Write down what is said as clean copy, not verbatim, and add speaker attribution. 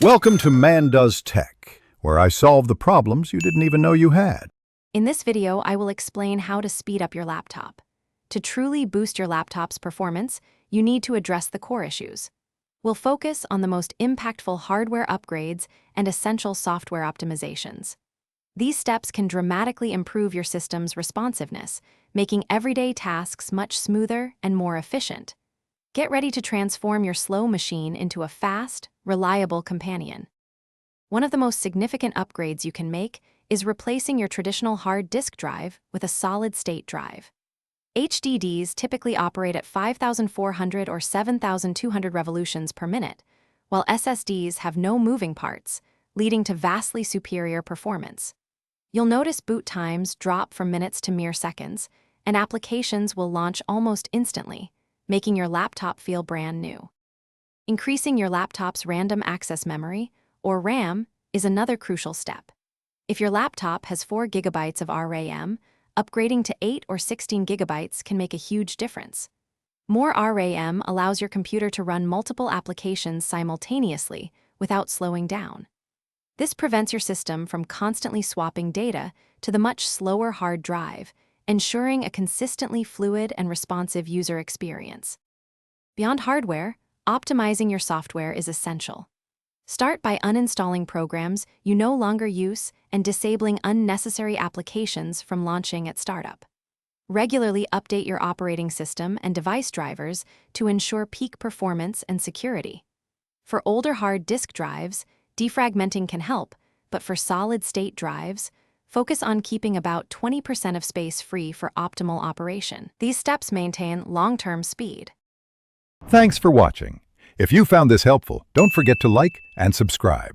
Speaker 1: Welcome to Man Does Tech, where I solve the problems you didn't even know you had.
Speaker 2: In this video, I will explain how to speed up your laptop. To truly boost your laptop's performance, you need to address the core issues. We'll focus on the most impactful hardware upgrades and essential software optimizations. These steps can dramatically improve your system's responsiveness, making everyday tasks much smoother and more efficient. Get ready to transform your slow machine into a fast, reliable companion. One of the most significant upgrades you can make is replacing your traditional hard disk drive with a solid-state drive. HDDs typically operate at 5,400 or 7,200 revolutions per minute, while SSDs have no moving parts, leading to vastly superior performance. You'll notice boot times drop from minutes to mere seconds, and applications will launch almost instantly, making your laptop feel brand new. Increasing your laptop's random access memory, or RAM, is another crucial step. If your laptop has 4 GB of RAM, upgrading to 8 or 16 GB can make a huge difference. More RAM allows your computer to run multiple applications simultaneously without slowing down. This prevents your system from constantly swapping data to the much slower hard drive, ensuring a consistently fluid and responsive user experience. Beyond hardware, optimizing your software is essential. Start by uninstalling programs you no longer use and disabling unnecessary applications from launching at startup. Regularly update your operating system and device drivers to ensure peak performance and security. For older hard disk drives, defragmenting can help, but for solid-state drives, focus on keeping about 20% of space free for optimal operation. These steps maintain long-term speed.
Speaker 1: Thanks for watching. If you found this helpful, don't forget to like and subscribe.